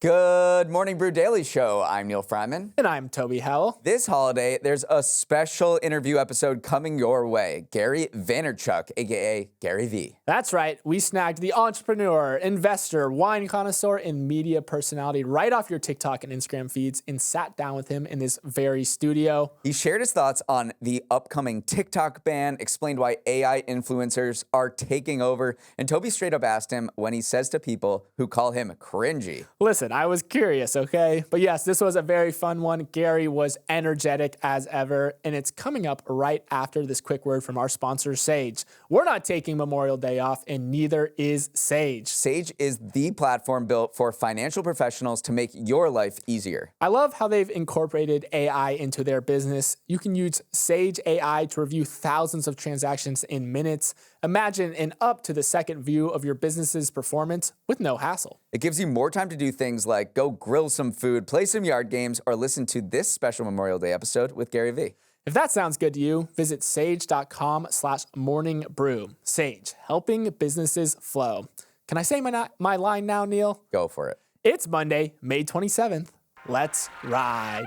Good morning, Brew Daily show. I'm Neal Freyman. And I'm Toby Howell. This holiday, there's a special interview episode coming your way. Gary Vaynerchuk, a.k.a. Gary V. That's right. We snagged the entrepreneur, investor, wine connoisseur, and media personality right off your TikTok and Instagram feeds and sat down with him in this very studio. He shared his thoughts on the upcoming TikTok ban, explained why AI influencers are taking over, and Toby straight up asked him when he says to people who call him cringy. Listen, I was curious, okay? But yes, this was a very fun one. Gary was energetic as ever, and it's coming up right after this quick word from our sponsor, Sage. We're not taking Memorial Day off, and neither is Sage. Sage is the platform built for financial professionals to make your life easier. I love how they've incorporated AI into their business. You can use Sage AI to review thousands of transactions in minutes. Imagine an up-to-the-second view of your business's performance with no hassle. It gives you more time to do things like go grill some food, play some yard games, or listen to this special Memorial Day episode with Gary V. If that sounds good to you, visit sage.com/morningbrew. Sage, helping businesses flow. Can I say my line now, Neal? Go for it. It's Monday, May 27th. Let's ride.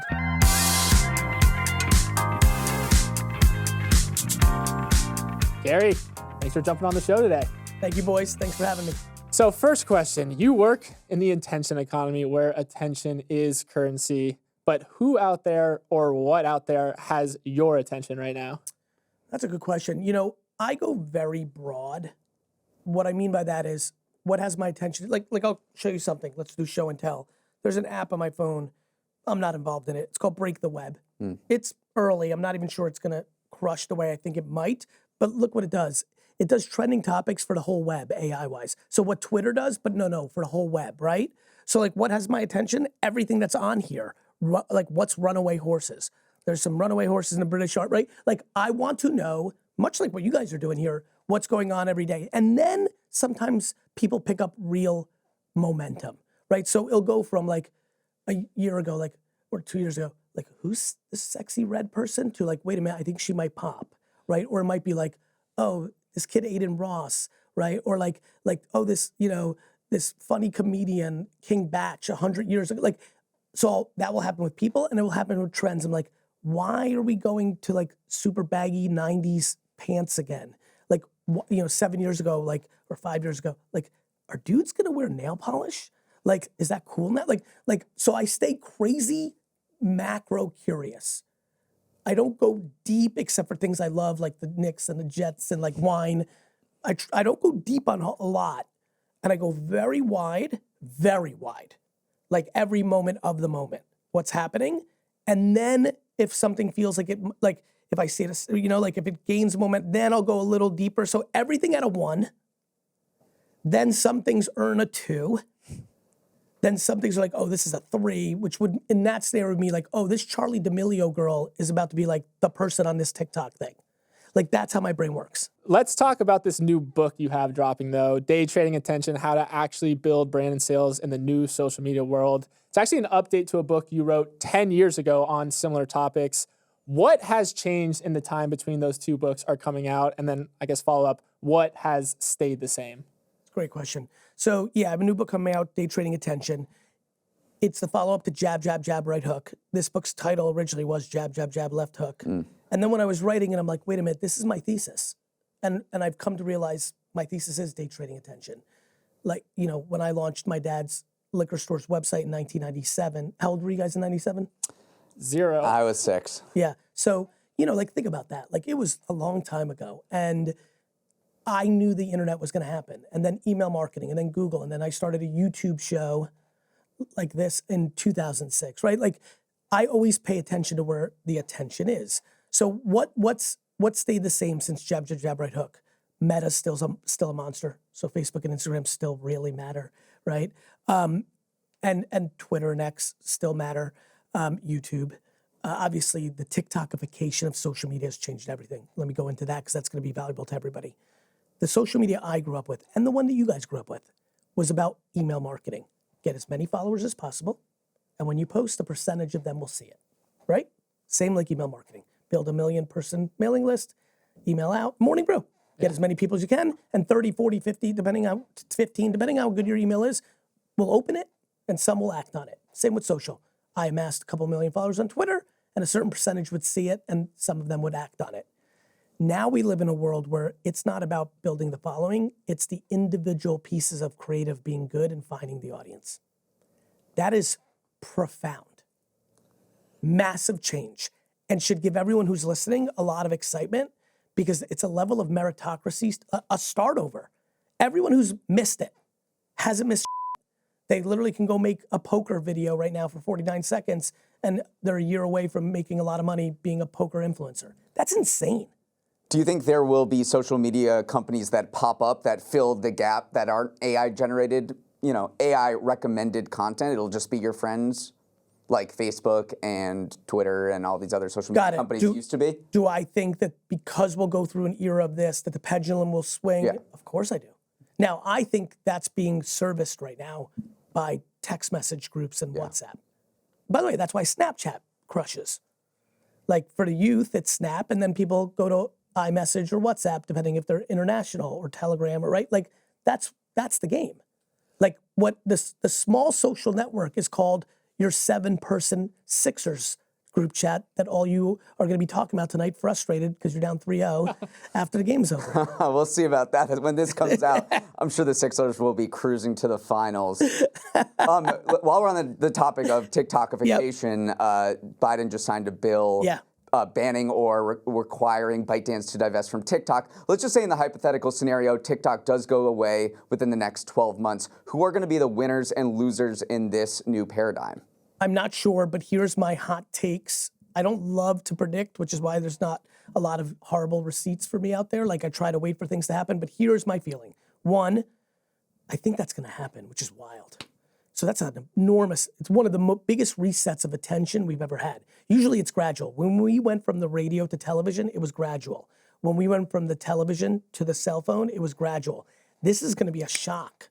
Gary, thanks for jumping on the show today. Thank you, boys. Thanks for having me. So first question, you work in the attention economy where attention is currency, but who out there or what out there has your attention right now? That's a good question. You know, I go very broad. What I mean by that is what has my attention. Like I'll show you something. Let's do show and tell. There's an app on my phone. I'm not involved in it. It's called Break the Web. It's early. I'm not even sure it's going to crush the way I think it might, but look what it does. It does trending topics for the whole web, AI-wise. So what Twitter does, but no, for the whole web, right? So like what has my attention? Everything that's on here. Like what's runaway horses? There's some runaway horses in the British art, right? Like I want to know, much like what you guys are doing here, what's going on every day. And then sometimes people pick up real momentum, right? So it'll go from like a year ago, like, or 2 years ago, like who's this sexy red person to like, wait a minute, I think she might pop, right? Or it might be like, oh, this kid Aiden Ross, right? Or like, oh, this, this funny comedian, King Batch, 100 years ago. Like, so that will happen with people and it will happen with trends. I'm like, why are we going to like super baggy 90s pants again? Like, 7 years ago, like, or 5 years ago, like, are dudes gonna wear nail polish? Like, is that cool now? Like, so I stay crazy macro curious. I don't go deep except for things I love, like the Knicks and the Jets and like wine. I don't go deep on a lot. And I go very wide, like every moment of the moment, what's happening. And then if something feels like it, like if I see it, like if it gains moment, then I'll go a little deeper. So everything at a 1, then some things earn a 2. Then some things are like, oh, this is a 3, which would, in that scenario, would be like, oh, this Charlie D'Amelio girl is about to be like the person on this TikTok thing. Like, that's how my brain works. Let's talk about this new book you have dropping, though, Day Trading Attention, How to Actually Build Brand and Sales in the New Social Media World. It's actually an update to a book you wrote 10 years ago on similar topics. What has changed in the time between those two books are coming out? And then, I guess, follow up, what has stayed the same? Great question. So yeah, I have a new book coming out, Day Trading Attention. It's the follow-up to Jab, Jab, Jab, Right Hook. This book's title originally was Jab, Jab, Jab, Left Hook. And then when I was writing it, I'm like, wait a minute, this is my thesis. And I've come to realize my thesis is day trading attention. Like, when I launched my dad's liquor store's website in 1997, how old were you guys in 97? 0. I was 6. Yeah. So, like think about that. Like it was a long time ago. And I knew the internet was going to happen, and then email marketing, and then Google, and then I started a YouTube show like this in 2006, right? Like I always pay attention to where the attention is. So what stayed the same since Jab, Jab, Jab, Right Hook? Meta's still a monster, so Facebook and Instagram still really matter, right? And Twitter and X still matter. YouTube, obviously the TikTokification of social media has changed everything. Let me go into that because that's going to be valuable to everybody. The social media I grew up with, and the one that you guys grew up with, was about email marketing. Get as many followers as possible, and when you post, a percentage of them will see it, right? Same like email marketing. Build a 1 million person mailing list, email out, morning brew. Get as many people as you can, and 30, 40, 50, depending on 15, depending on how good your email is, will open it and some will act on it. Same with social. I amassed a couple million followers on Twitter, and a certain percentage would see it, and some of them would act on it. Now we live in a world where it's not about building the following, it's the individual pieces of creative being good and finding the audience. That is profound, massive change, and should give everyone who's listening a lot of excitement because it's a level of meritocracy, a start over. Everyone who's missed it hasn't missed. They literally can go make a poker video right now for 49 seconds and they're a year away from making a lot of money being a poker influencer. That's insane. Do you think there will be social media companies that pop up that fill the gap that aren't AI generated, AI recommended content? It'll just be your friends like Facebook and Twitter and all these other social media companies used to be? Do I think that because we'll go through an era of this, that the pendulum will swing? Yeah. Of course I do. Now, I think that's being serviced right now by text message groups and WhatsApp. By the way, that's why Snapchat crushes. Like for the youth, it's Snap, and then people go to iMessage or WhatsApp, depending if they're international, or Telegram, or right? Like that's the game. Like what the small social network is called your 7-person Sixers group chat that all you are going to be talking about tonight, frustrated because you're down 3-0 after the game's over. We'll see about that. When this comes out, I'm sure the Sixers will be cruising to the finals. While we're on the topic of TikTokification, Biden just signed a bill banning or requiring ByteDance to divest from TikTok. Let's just say in the hypothetical scenario, TikTok does go away within the next 12 months. Who are going to be the winners and losers in this new paradigm? I'm not sure, but here's my hot takes. I don't love to predict, which is why there's not a lot of horrible receipts for me out there. Like I try to wait for things to happen, but here's my feeling. One, I think that's going to happen, which is wild. So that's an enormous, it's one of the biggest resets of attention we've ever had. Usually it's gradual. When we went from the radio to television, it was gradual. When we went from the television to the cell phone, it was gradual. This is going to be a shock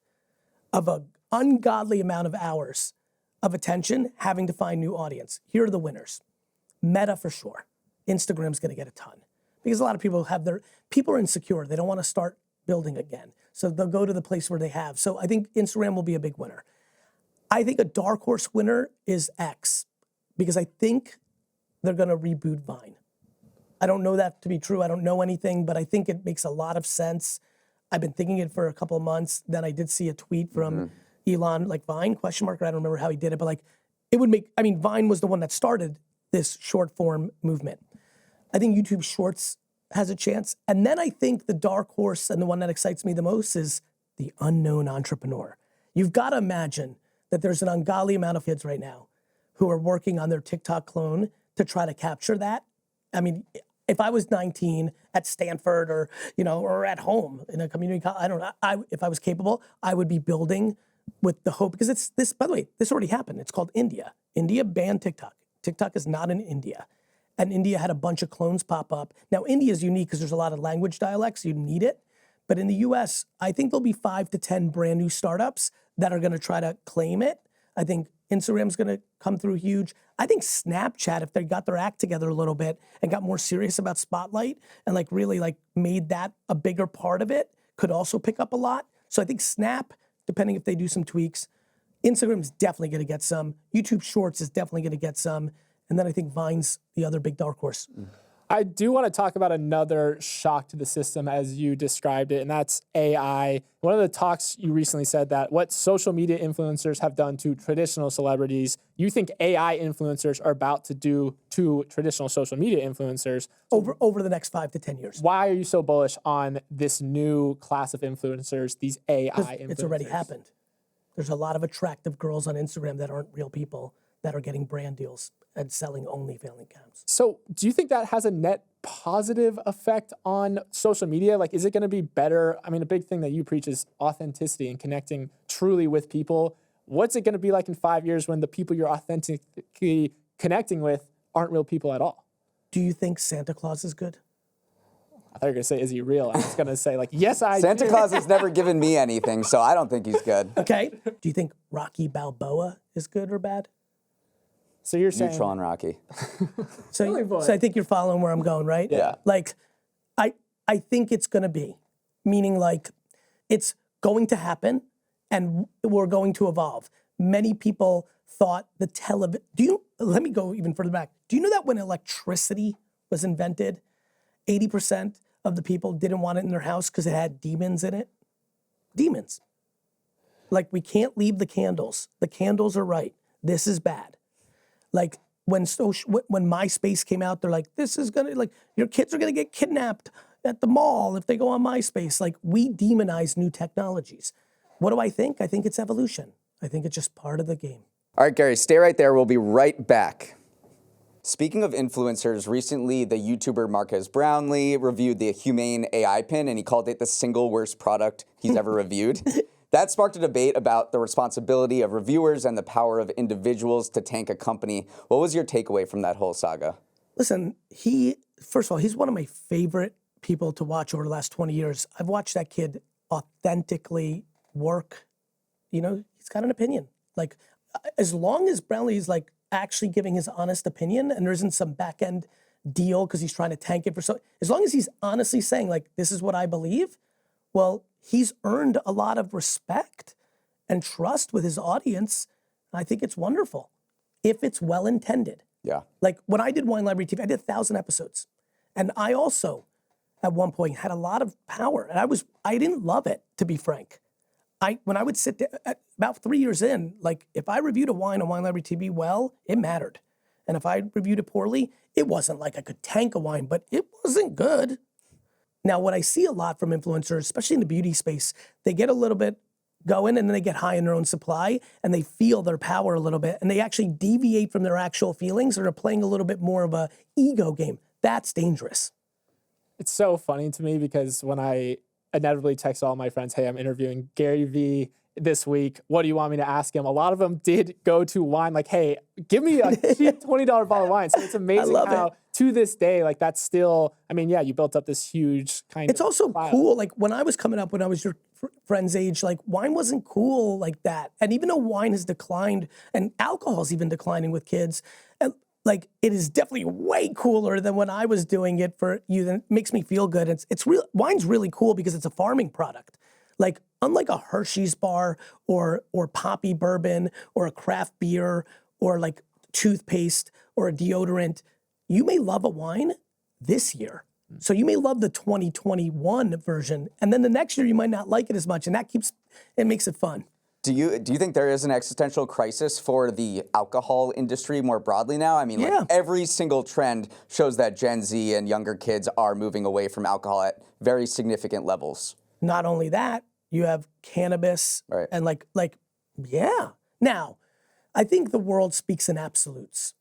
of an ungodly amount of hours of attention having to find new audience. Here are the winners. Meta for sure. Instagram's going to get a ton because a lot of people people are insecure. They don't want to start building again. So they'll go to the place where they have. So I think Instagram will be a big winner. I think a dark horse winner is X because I think they're going to reboot Vine. I don't know that to be true. I don't know anything, but I think it makes a lot of sense. I've been thinking it for a couple of months. Then I did see a tweet from Elon, like Vine, ? I don't remember how he did it, but like it would make, Vine was the one that started this short form movement. I think YouTube Shorts has a chance. And then I think the dark horse and the one that excites me the most is the unknown entrepreneur. You've got to imagine that there's an ungodly amount of kids right now who are working on their TikTok clone to try to capture that. If I was 19 at Stanford or at home in a community college, I don't know, if I was capable, I would be building with the hope, because by the way, this already happened. It's called India. India banned TikTok. TikTok is not in India. And India had a bunch of clones pop up. Now, India is unique because there's a lot of language dialects. You need it. But in the US, I think there'll be 5 to 10 brand new startups that are going to try to claim it. I think Instagram's going to come through huge. I think Snapchat, if they got their act together a little bit and got more serious about Spotlight and really made that a bigger part of it, could also pick up a lot. So I think Snap, depending if they do some tweaks, Instagram's definitely going to get some. YouTube Shorts is definitely going to get some. And then I think Vine's the other big dark horse. I do want to talk about another shock to the system as you described it, and that's AI. One of the talks you recently said that what social media influencers have done to traditional celebrities, you think AI influencers are about to do to traditional social media influencers. Over the next 5 to 10 years. Why are you so bullish on this new class of influencers, these AI influencers? It's already happened. There's a lot of attractive girls on Instagram that aren't real people that are getting brand deals and selling OnlyFans accounts. So do you think that has a net positive effect on social media? Like, is it going to be better? A big thing that you preach is authenticity and connecting truly with people. What's it going to be like in 5 years when the people you're authentically connecting with aren't real people at all? Do you think Santa Claus is good? I thought you were going to say, is he real? I was going to say, yes, I do. Santa Claus has nenever given me anything, so I don't think he's good. Okay. Do you think Rocky Balboa is good or bad? So you're saying... Neutral on Rocky. So I think you're following where I'm going, right? Yeah. I think it's going to be, meaning it's going to happen and we're going to evolve. many people thought the television, let me go even further back. Do you know that when electricity was invented, 80% of the people didn't want it in their house because it had demons in it? Demons. Like, we can't leave the candles. The candles are right. This is bad. Like, when MySpace came out, they're like, this is gonna, like, your kids are gonna get kidnapped at the mall if they go on MySpace. Like, we demonize new technologies. What do I think? I think it's evolution. I think it's just part of the game. All right, Gary, stay right there. We'll be right back. Speaking of influencers, recently the YouTuber Marques Brownlee reviewed the Humane AI pin, and he called it the single worst product he's ever reviewed. That sparked a debate about the responsibility of reviewers and the power of individuals to tank a company. What was your takeaway from that whole saga? Listen, first of all, he's one of my favorite people to watch over the last 20 years. I've watched that kid authentically work. You know, he's got an opinion. Like, as long as Brownlee's like actually giving his honest opinion and there isn't some back end deal because he's trying to tank it for so, as long as he's honestly saying like, this is what I believe, well, he's earned a lot of respect and trust with his audience. I think it's wonderful if it's well intended. Yeah. Like when I did Wine Library TV, I did 1,000 episodes. And I also, at one point, had a lot of power. And I didn't love it, to be frank. When I would sit there, about 3 years in, like if I reviewed a wine on Wine Library TV well, it mattered. And if I reviewed it poorly, it wasn't like I could tank a wine, but it wasn't good. Now, what I see a lot from influencers, especially in the beauty space, they get a little bit going and then they get high in their own supply and they feel their power a little bit and they actually deviate from their actual feelings or are playing a little bit more of a ego game. That's dangerous. It's so funny to me because when I inevitably text all my friends, hey, I'm interviewing Gary V this week. What do you want me to ask him? A lot of them did go to wine, like, hey, give me a cheap $20 bottle of wine. So it's amazing how to this day, like that's still, I mean, yeah, you built up this huge kind of. It's also cool. Like when I was coming up, when I was your friend's age, like wine wasn't cool like that. And even though wine has declined and alcohol's even declining with kids, and like it is definitely way cooler than when I was doing it for you. That makes me feel good. It's real. Wine's really cool because it's a farming product. Like unlike a Hershey's bar or poppy bourbon or a craft beer or like toothpaste or a deodorant, you may love a wine this year. So you may love the 2021 version, and then the next year you might not like it as much, and it makes it fun. Do you think there is an existential crisis for the alcohol industry more broadly now? I mean, like every single trend shows that Gen Z and younger kids are moving away from alcohol at very significant levels. Not only that, you have cannabis and yeah. Now, I think the world speaks in absolutes.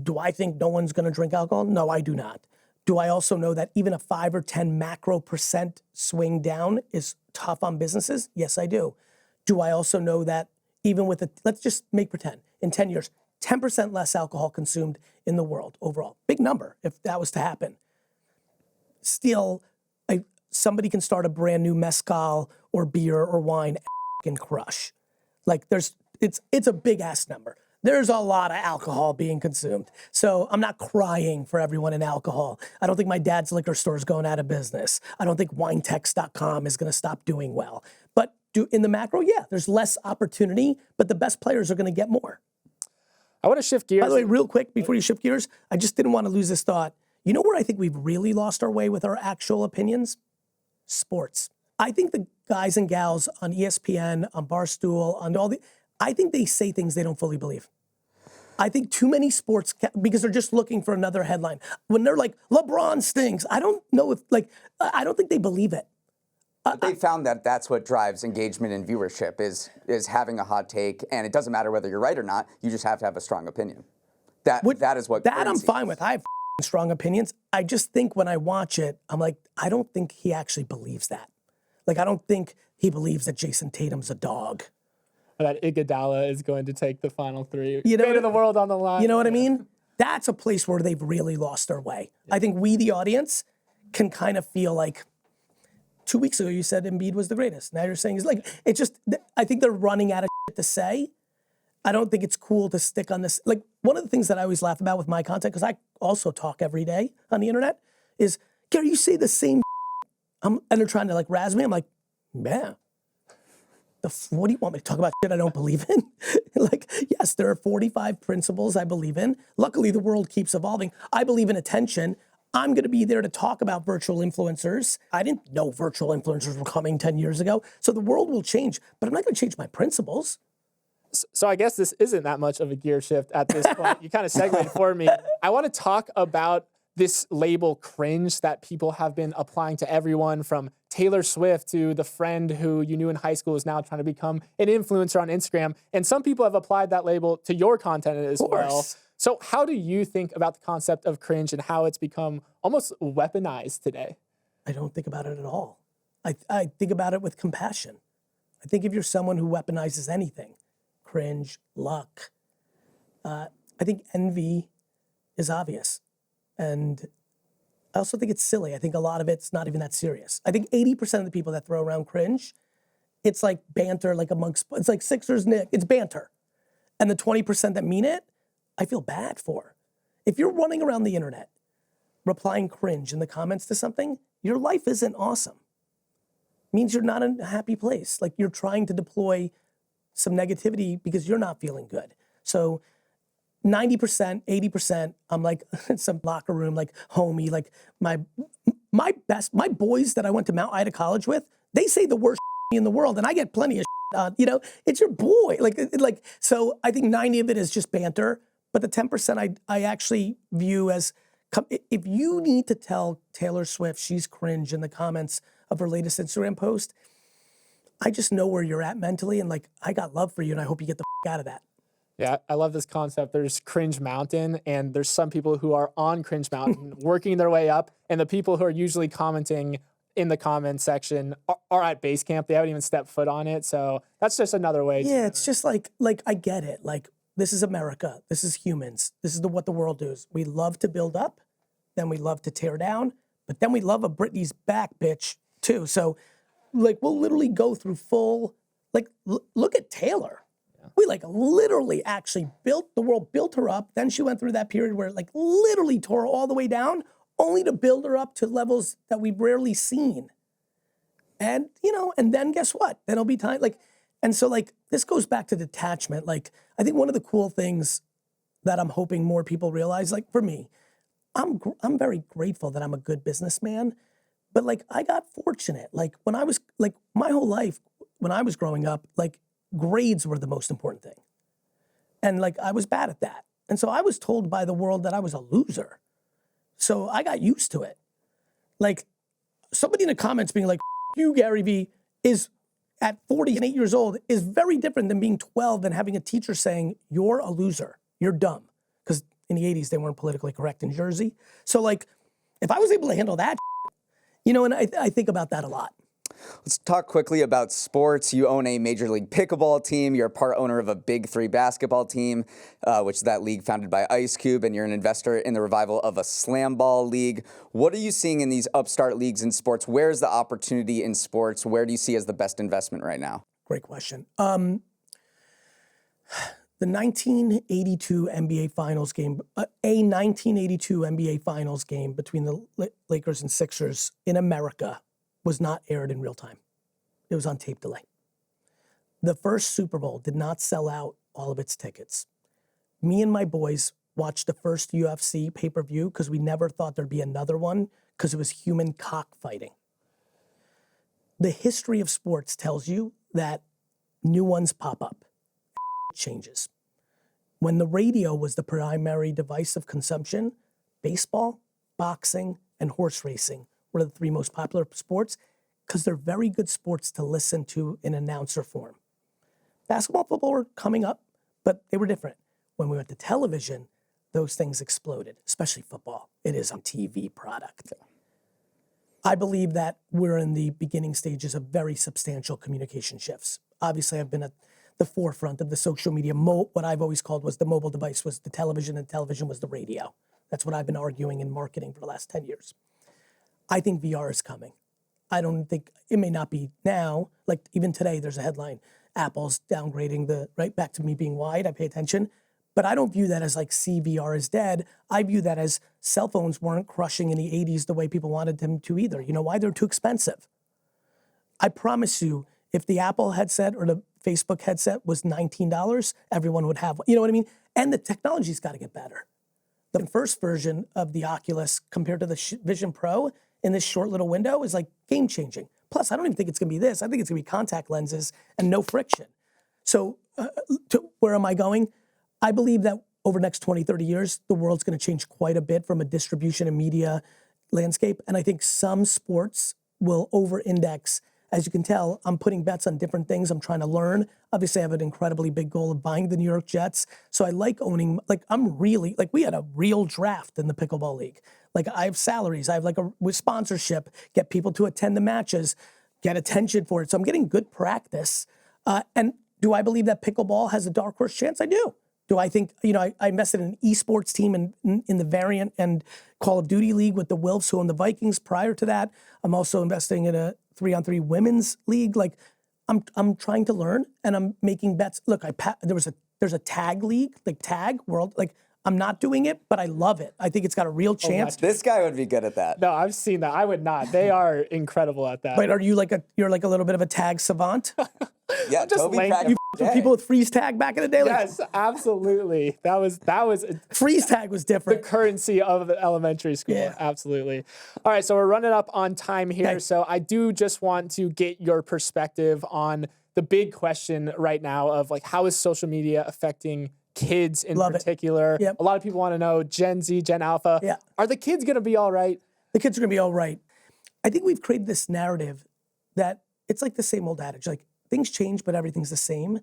Do I think no one's going to drink alcohol? No, I do not. Do I also know that even a 5 or 10 macro percent swing down is tough on businesses? Yes, I do. Do I also know that even with let's just make pretend, in 10 years, 10% less alcohol consumed in the world overall. Big number if that was to happen. Still, somebody can start a brand new mezcal or beer or wine and crush. Like it's a big ass number. There's a lot of alcohol being consumed. So I'm not crying for everyone in alcohol. I don't think my dad's liquor store is going out of business. I don't think winetext.com is going to stop doing well. But in the macro, yeah, there's less opportunity, but the best players are going to get more. I want to shift gears. By the way, real quick, before you shift gears, I just didn't want to lose this thought. You know where I think we've really lost our way with our actual opinions? Sports. I think the guys and gals on ESPN, on Barstool, on I think they say things they don't fully believe. I think too many sports, because they're just looking for another headline. When they're like, LeBron stinks, I don't know I don't think they believe it. But they found that that's what drives engagement and viewership is having a hot take, and it doesn't matter whether you're right or not, you just have to have a strong opinion. That is what That I'm fine with. I have strong opinions. I just think when I watch it, I'm like, I don't think he actually believes that. Like, I don't think he believes that Jason Tatum's a dog. That Iguodala is going to take the final 3. Fate of the world on the line. You know what I mean? That's a place where they've really lost their way. Yeah. I think we, the audience, can kind of feel like 2 weeks ago you said Embiid was the greatest. Now you're saying he's like, it's just, I think they're running out of shit to say. I don't think it's cool to stick on this. Like one of the things that I always laugh about with my content, because I also talk every day on the internet, is, Gary, you say the same and they're trying to like razz me. I'm like, yeah. what do you want me to talk about shit I don't believe in? Like, yes, there are 45 principles I believe in. Luckily, the world keeps evolving. I believe in attention. I'm going to be there to talk about virtual influencers. I didn't know virtual influencers were coming 10 years ago. So the world will change, but I'm not going to change my principles. So I guess this isn't that much of a gear shift at this point. You kind of segued for me. I want to talk about this label cringe that people have been applying to everyone from Taylor Swift to the friend who you knew in high school is now trying to become an influencer on Instagram. And some people have applied that label to your content as well. So how do you think about the concept of cringe and how it's become almost weaponized today? I don't think about it at all. I think about it with compassion. I think if you're someone who weaponizes anything, cringe, luck, I think envy is obvious. And I also think it's silly. I think a lot of it's not even that serious. I think 80% of the people that throw around cringe, it's like banter, like amongst, it's like Sixers, Nick, it's banter. And the 20% that mean it, I feel bad for. If you're running around the internet, replying cringe in the comments to something, your life isn't awesome. It means you're not in a happy place. Like you're trying to deploy some negativity because you're not feeling good. So 90%, 80%, I'm like some locker room, like homie, like my boys that I went to Mount Ida College with, they say the worst in the world, and I get plenty of it's your boy. Like, so I think 90 of it is just banter, but the 10% I actually view as, if you need to tell Taylor Swift she's cringe in the comments of her latest Instagram post, I just know where you're at mentally, and like, I got love for you, and I hope you get the out of that. Yeah, I love this concept. There's Cringe Mountain, and there's some people who are on Cringe Mountain working their way up, and the people who are usually commenting in the comment section are at base camp. They haven't even stepped foot on it. So that's just another way. Yeah, it's just like I get it. Like, this is America. This is humans. This is what the world does. We love to build up, then we love to tear down, but then we love a Britney's back bitch too. So like, we'll literally go through full, like, look at Taylor. We like literally actually built, the world built her up. Then she went through that period where like literally tore her all the way down, only to build her up to levels that we've rarely seen. And, and then guess what? Then it'll be time, like, and so like, this goes back to detachment. Like, I think one of the cool things that I'm hoping more people realize, like for me, I'm very grateful that I'm a good businessman, but like, I got fortunate. Like when I was, like my whole life, when I was growing up, like, grades were the most important thing. And like, I was bad at that. And so I was told by the world that I was a loser. So I got used to it. Like somebody in the comments being like, you, garyvee, is at 48 years old is very different than being 12 and having a teacher saying, you're a loser, you're dumb. Because in the 80s, they weren't politically correct in Jersey. So like, if I was able to handle that, and I think about that a lot. Let's talk quickly about sports. You own a Major League Pickleball team. You're a part owner of a Big Three basketball team, which is that league founded by Ice Cube, and you're an investor in the revival of a slam ball league. What are you seeing in these upstart leagues in sports? Where's the opportunity in sports? Where do you see as the best investment right now? Great question. The 1982 NBA Finals game, a 1982 NBA Finals game between the Lakers and Sixers in America was not aired in real time. It was on tape delay. The first Super Bowl did not sell out all of its tickets. Me and my boys watched the first UFC pay-per-view because we never thought there'd be another one because it was human cockfighting. The history of sports tells you that new ones pop up. It changes. When the radio was the primary device of consumption, baseball, boxing, and horse racing were the three most popular sports because they're very good sports to listen to in announcer form. Basketball, football were coming up, but they were different. When we went to television, those things exploded, especially football. It is a TV product. I believe that we're in the beginning stages of very substantial communication shifts. Obviously, I've been at the forefront of the social media. What I've always called was the mobile device was the television, and television was the radio. That's what I've been arguing in marketing for the last 10 years. I think VR is coming. I don't think, it may not be now, like even today there's a headline, Apple's downgrading right back to me being wide, I pay attention, but I don't view that as like VR is dead. I view that as cell phones weren't crushing in the 80s the way people wanted them to either. You know why? They're too expensive. I promise you, If the Apple headset or the Facebook headset was $19, everyone would have one. You know what I mean? And the technology's got to get better. The first version of the Oculus compared to the Vision Pro in this short little window is like game changing. Plus, I don't even think it's going to be this. I think it's going to be contact lenses and no friction. So where am I going? I believe that over the next 20, 30 years, the world's going to change quite a bit from a distribution and media landscape. And I think some sports will over-index. As you can tell, I'm putting bets on different things. I'm trying to learn. Obviously, I have an incredibly big goal of buying the New York Jets. So I like owning, we had a real draft in the Pickleball League. Like, I have salaries. I have with sponsorship, get people to attend the matches, get attention for it. So I'm getting good practice. And do I believe that pickleball has a dark horse chance? I do. Do I think, I invested in an esports team in the Variant and Call of Duty League with the Wilfs, who own the Vikings. Prior to that, I'm also investing in a 3-on-3 women's league. Like, I'm trying to learn and I'm making bets. Look, there's a tag league, like Tag World. Like, I'm not doing it, but I love it. I think it's got a real chance. This guy would be good at that. No, I've seen that. I would not. They are incredible at that. But are you you're like a little bit of a tag savant? Yeah, just Toby lame. With people with freeze tag back in the day? Yes, absolutely. That was freeze tag was different. The currency of the elementary school. Yeah. Absolutely. All right, so we're running up on time here. Thanks. So I do just want to get your perspective on the big question right now of like, how is social media affecting kids in particular? Yep. A lot of people want to know Gen Z, Gen Alpha. Yeah. Are the kids going to be all right? The kids are going to be all right. I think we've created this narrative that it's like the same old adage, like things change, but everything's the same.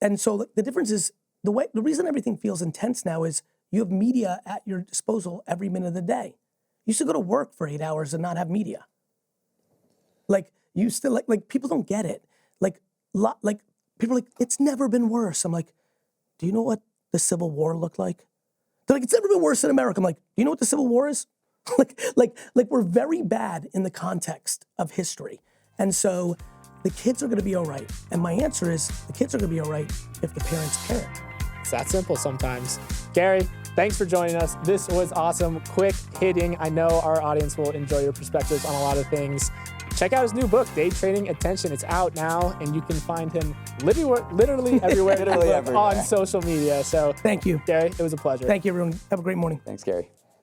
And so the difference is the reason everything feels intense now is you have media at your disposal every minute of the day. You used to go to work for 8 hours and not have media. Like, you still like people don't get it. People are like, it's never been worse. I'm like, do you know what the Civil War looked like? They're like, it's never been worse in America. I'm like, do you know what the Civil War is? like we're very bad in the context of history. And so the kids are going to be all right. And my answer is the kids are going to be all right if the parents parent. It's that simple sometimes. Gary, thanks for joining us. This was awesome. Quick hitting. I know our audience will enjoy your perspectives on a lot of things. Check out his new book, Day Trading Attention. It's out now, and you can find him literally everywhere, on social media. So thank you, Gary. It was a pleasure. Thank you, everyone. Have a great morning. Thanks, Gary.